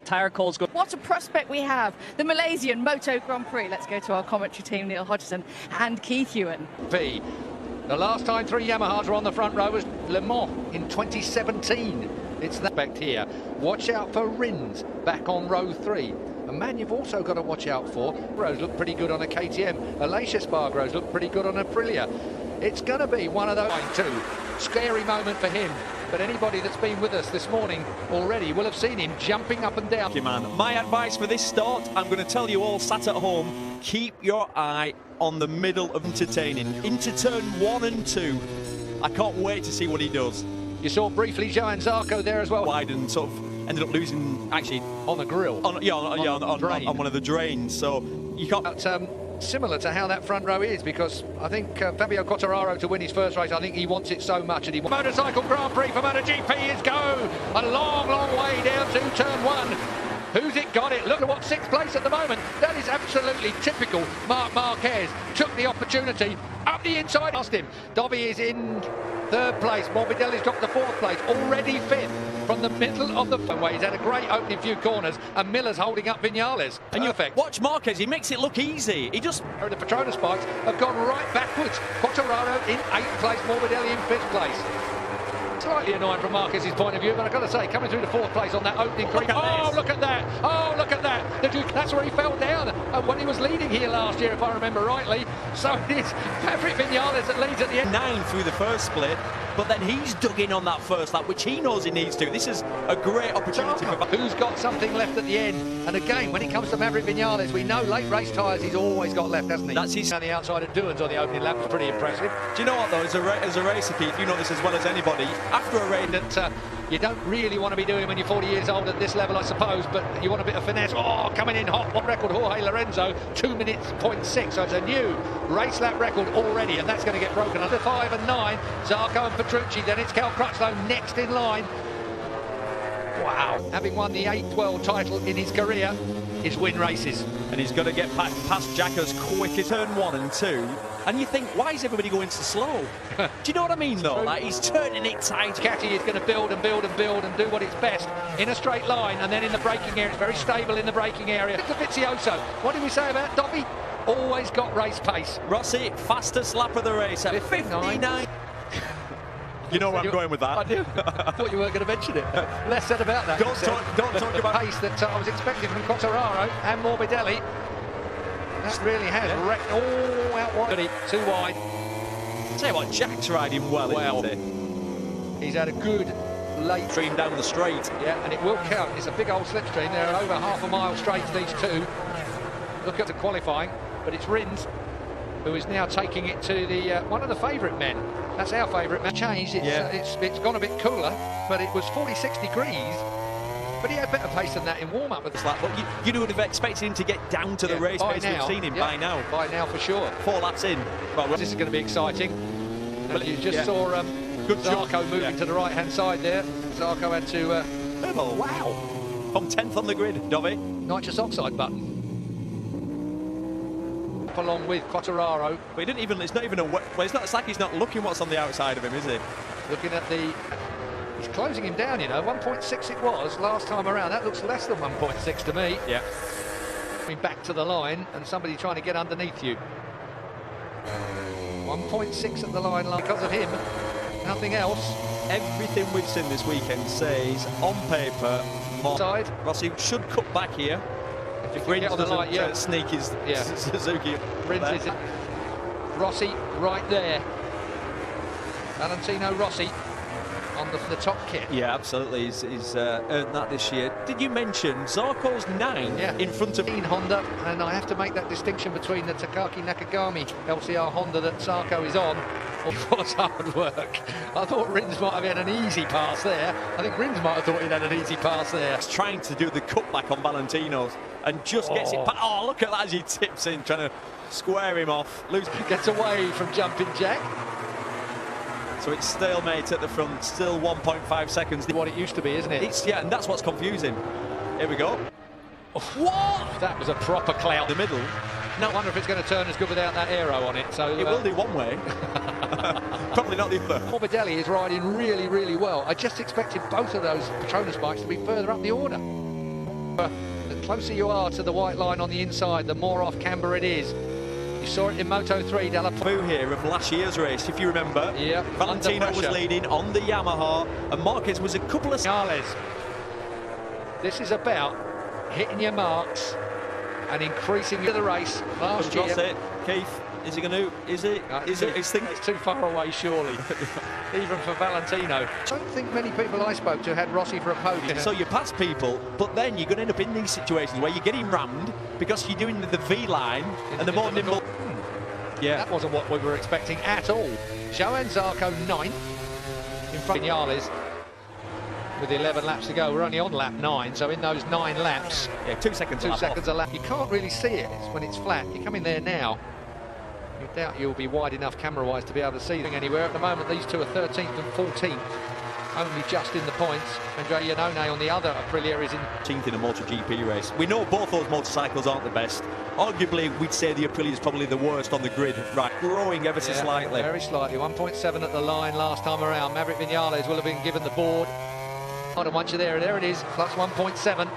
Tyre calls good. What a prospect we have. The Malaysian Moto Grand Prix. Let's go to our commentary team, Neil Hodgson and Keith Ewan. The last time 3 Yamahas were on the front row was Le Mans in 2017. It's that back here. Watch out for Rins back on row 3. A man you've also got to watch out for. Rose looked pretty good on a KTM. Alicia Spargroves looked pretty good on a Aprilia. It's going to be one of those two. Scary moment for him. But anybody that's been with us this morning already will have seen him jumping up and down. Man, my advice for this start, I'm going to tell you all sat at home, keep your eye on the middle of entertaining. Into turn 1 and 2. I can't wait to see what he does. You saw briefly Johan Zarco there as well. Wide and sort of ended up losing, actually, on the grill. On one of the drains. So you can't... Similar to how that front row is, because I think Fabio Quartararo, to win his first race, I think he wants it so much. And he Motorcycle Grand Prix for MotoGP is go a long, long way down to turn 1. Who's it got it? Look at what 6th place at the moment. That is absolutely typical. Marc Marquez took the opportunity up the inside. Past him. Dobby is in 3rd place. Morbidelli's dropped to 4th place. Already 5th from the middle of the way. He's had a great opening few corners, and Miller's holding up Vinales. Perfect. Watch Marquez. He makes it look easy. He just... The Petronas bikes have gone right backwards. Quartararo in 8th place. Morbidelli in 5th place. Slightly annoying from Marquez's point of view, but I've got to say, coming through the 4th place on that opening creep. Oh, look at that! Oh, look at that! That's where he fell down when he was leading here last year, if I remember rightly. So it's Maverick Vinales that leads at the end. 9 through the first split, but then he's dug in on that first lap, which he knows he needs to. This is a great opportunity for... Who's got something left at the end? And again, when it comes to Maverick Vinales, we know late race tyres he's always got left, hasn't he? That's his... On the outside of Doohan's on the opening lap was pretty impressive. Do you know what, though? As a racer, Keith, you know this as well as anybody. After a race that you don't really want to be doing when you're 40 years old at this level, I suppose, but you want a bit of finesse. Oh, coming in hot. What record? Jorge Lorenzo, 2 minutes 0.6. So it's a new race lap record already, and that's going to get broken. Under 5 and 9, Zarco and Petrucci. Then it's Cal Crutchlow next in line. Wow. Having won the 8th world title in his career, is win races. And he's got to get past Jack as quick as turn 1 and 2. And you think, why is everybody going so slow? Do you know what I mean, though? Like, he's turning it tight. Catty is going to build and build and build and do what it's best in a straight line, and then in the braking area. It's very stable in the braking area. Look at Vizioso. What did we say about Dobby? Always got race pace. Rossi, fastest lap of the race at 59. You know where I'm going with that. I do. I thought you weren't going to mention it. Less said about that. Don't talk about pace that I was expecting from Quartararo and Morbidelli. That really has wrecked all out wide. Too wide. Tell you what, Jack's riding well, isn't he? He's had a good late stream down the straight. Yeah, and it will count. It's a big old slipstream. There are over half a mile straight, these two. Look at the qualifying, but it's Rins who is now taking it to the one of the favourite men. That's our favourite man. Changed. It's gone a bit cooler, but it was 46 degrees. But he had better pace than that in warm-up with the lap. But you would have expected him to get down to the race pace we've seen him by now. By now, for sure. 4 laps in. Well, this is going to be exciting. But you just saw good Zarco moving to the right-hand side there. Zarco had to... wow. From 10th on the grid, Dobby. Nitrous oxide button. Along with Quartararo. But he didn't even... It's not even a... Well, it's like he's not looking what's on the outside of him, is he? Looking at the... He's closing him down, you know. 1.6 it was last time around. That looks less than 1.6 to me. Yeah. Coming back to the line and somebody trying to get underneath you. 1.6 at the line because of him. Nothing else. Everything we've seen this weekend says, on paper, Rossi should cut back here. If Rins doesn't sneak his Suzuki. Rins is Rossi right there. Valentino Rossi on the top kit. Yeah, absolutely. He's earned that this year. Did you mention Zarco's 9 in front of Honda? And I have to make that distinction between the Takaki Nakagami LCR Honda that Zarco is on. It was hard work. I thought Rins might have had an easy pass there. I think Rins might have thought he'd had an easy pass there. He's trying to do the cutback on Valentino's and just gets it back. Oh, look at that as he tips in, trying to square him off. Gets away from jumping Jack. So it's stalemate at the front, still 1.5 seconds. What it used to be, isn't it? And that's what's confusing. Here we go. What? That was a proper clout. The middle. Now, I wonder if it's going to turn as good without that aero on it. So it will do one way. Probably not the other. Morbidelli is riding really, really well. I just expected both of those Petronas bikes to be further up the order. The closer you are to the white line on the inside, the more off camber it is. You saw it in Moto3, Boo here of last year's race, if you remember. Yeah, Valentino was leading on the Yamaha, and Marquez was a couple of... This is about hitting your marks and increasing the race. Last year... it, Keith. Is he going to? Is it? It's too far away, surely. Even for Valentino. I don't think many people I spoke to had Rossi for a podium. So you pass people, but then you're going to end up in these situations where you're getting rammed because you're doing the V line and the more nimble. Yeah, that wasn't what we were expecting at all. Johan Zarco 9th in front of Vinales with 11 laps to go. We're only on lap 9, so in those 9 laps, 2 seconds. 2 seconds a lap. You can't really see it when it's flat. You come in there now. You doubt you'll be wide enough camera-wise to be able to see them anywhere. At the moment, these two are 13th and 14th, only just in the points. Andre Iannone on the other Aprilia is in 13th in a MotoGP race. We know both those motorcycles aren't the best. Arguably, we'd say the Aprilia is probably the worst on the grid. Right, growing ever so slightly. Very slightly. 1.7 at the line last time around. Maverick Vinales will have been given the board. And once you're there it is, plus 1.7.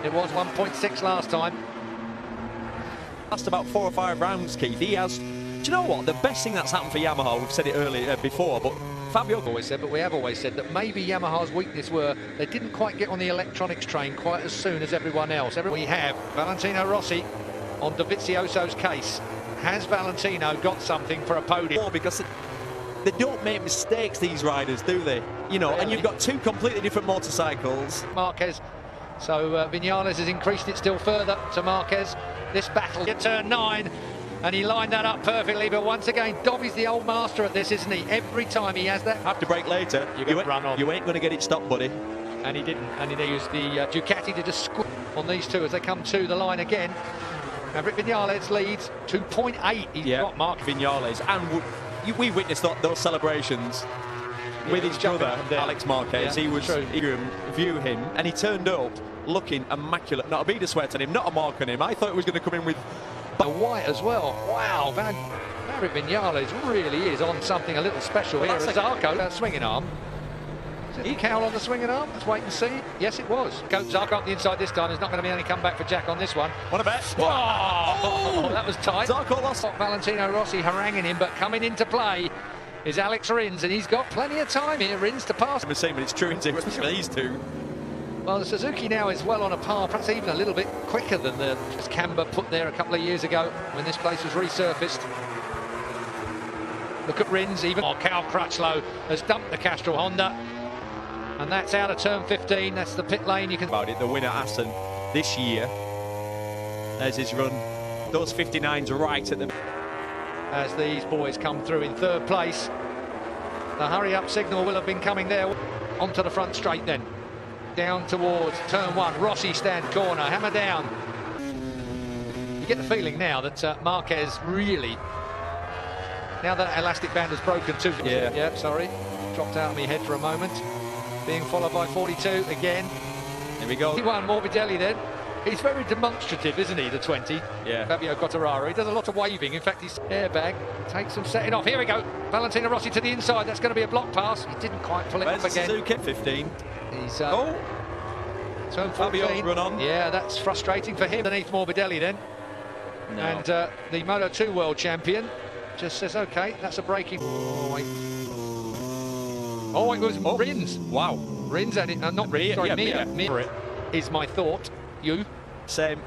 It was 1.6 last time. Last about 4 or 5 rounds, Keith. He has... Do you know what? The best thing that's happened for Yamaha, we've said it earlier before, but Fabio always said, but we have always said that maybe Yamaha's weakness were they didn't quite get on the electronics train quite as soon as everyone else. We have Valentino Rossi on Dovizioso's case. Has Valentino got something for a podium? Because they don't make mistakes, these riders, do they? You know, really? And you've got 2 completely different motorcycles. Marquez. So Vinales has increased it still further to Marquez. This battle at turn 9. And he lined that up perfectly, but once again, Dobby's the old master at this, isn't he? Every time he has that... Have to brake later. You ain't going to get it stopped, buddy. And he didn't. And he used the Ducati to just squeeze on these two as they come to the line again. Maverick Vinales leads 2.8. He's got Mark Vinales. And we witnessed those celebrations with his brother, Alex Marquez. Yeah, he was view him, and he turned up looking immaculate. Not a bead of sweat on him, not a mark on him. I thought he was going to come in with... white as well. Wow, Maverick Vinales really is on something a little special here. Zarco, swinging arm. Is it the cowl on the swinging arm? Let's wait and see. Yes, it was. Go Zarco up the inside this time. There's not going to be any comeback for Jack on this one. What a bet. Oh, that was tight. Zarco lost. Valentino Rossi haranguing him, but coming into play is Alex Rins, and he's got plenty of time here, Rins, to pass. I'm saying, but it's true, especially these two. Well, the Suzuki now is well on a par, perhaps even a little bit quicker than the Camber put there a couple of years ago when this place was resurfaced. Look at Rins, even Cal Crutchlow has dumped the Castrol Honda. And that's out of turn 15, that's the pit lane. You can... About it, the winner Aston this year. There's his run. Those 59s right at the... As these boys come through in 3rd place. The hurry-up signal will have been coming there. Onto the front straight then. Down towards turn 1, Rossi stand corner, hammer down. You get the feeling now that Marquez really, now that elastic band has broken too. Yeah, sorry, dropped out of my head for a moment. Being followed by 42 again. Here we go. 21 Morbidelli then. He's very demonstrative, isn't he, the 20? Yeah. Fabio Quartararo. He does a lot of waving. In fact, his airbag takes some setting off. Here we go. Valentino Rossi to the inside. That's going to be a block pass. He didn't quite pull it up again. Suzuki 15. He's turn 14. Fabio's run on. Yeah, that's frustrating for him. Underneath Morbidelli then. No. And the Moto2 world champion just says, OK, that's a braking. Oh, it was Rins. Wow. Rins had it. Not Rins, sorry, Mir is my thought. You? Same.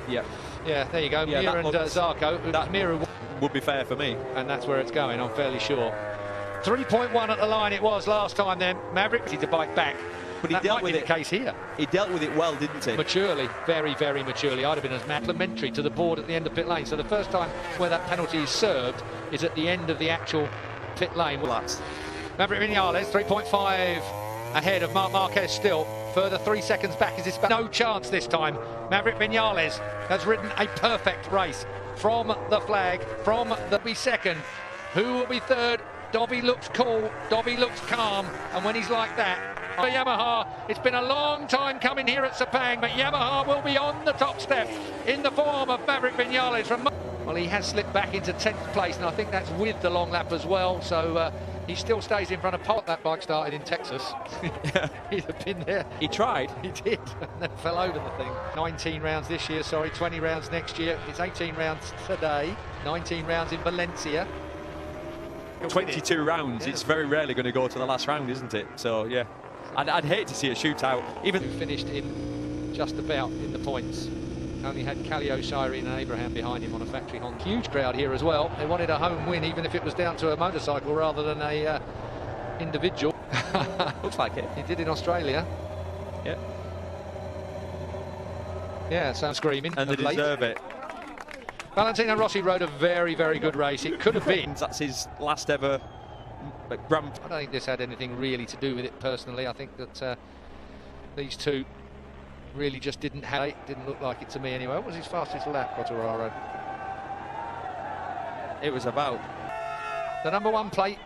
Yeah. Yeah, there you go. Mir and Zarco. That Mir would be fair for me. And that's where it's going, I'm fairly sure. 3.1 at the line it was last time then. Maverick needed to bite back. But he dealt with it. The case here. He dealt with it well, didn't he? Maturely, very, very maturely. I'd have been as complimentary to the board at the end of pit lane. So the first time where that penalty is served is at the end of the actual pit lane. Maverick Vinales, 3.5 ahead of Marc Marquez still. Further 3 seconds back is this. No chance this time. Maverick Vinales has ridden a perfect race from the flag, from the second. Who will be third? Dobby looks cool, Dobby looks calm, and when he's like that, Yamaha, it's been a long time coming here at Sepang, but Yamaha will be on the top step in the form of Maverick Vinales. Well, he has slipped back into 10th place, and I think that's with the long lap as well, so He still stays in front of Pollock. That bike started in Texas. He'd have been there. He tried. He did, and then fell over the thing. 19 rounds this year, sorry, 20 rounds next year. It's 18 rounds today, 19 rounds in Valencia. 22 rounds. Yeah. It's very rarely going to go to the last round, isn't it? So, yeah. I'd hate to see a shootout. Even finished in just about in the points. Only had Callio, Cyrene and Abraham behind him on a factory Honda. Huge crowd here as well. They wanted a home win, even if it was down to a motorcycle rather than a individual. Looks like it. He did in Australia. Yeah. Yeah, so screaming. And they deserve it. Valentino Rossi rode a very, very good race. It could have been. That's his last ever Grand. I don't think this had anything really to do with it personally. I think that these two really just didn't have it. Didn't look like it to me anyway. What was his fastest lap, Quattararo? It was about the #1 plate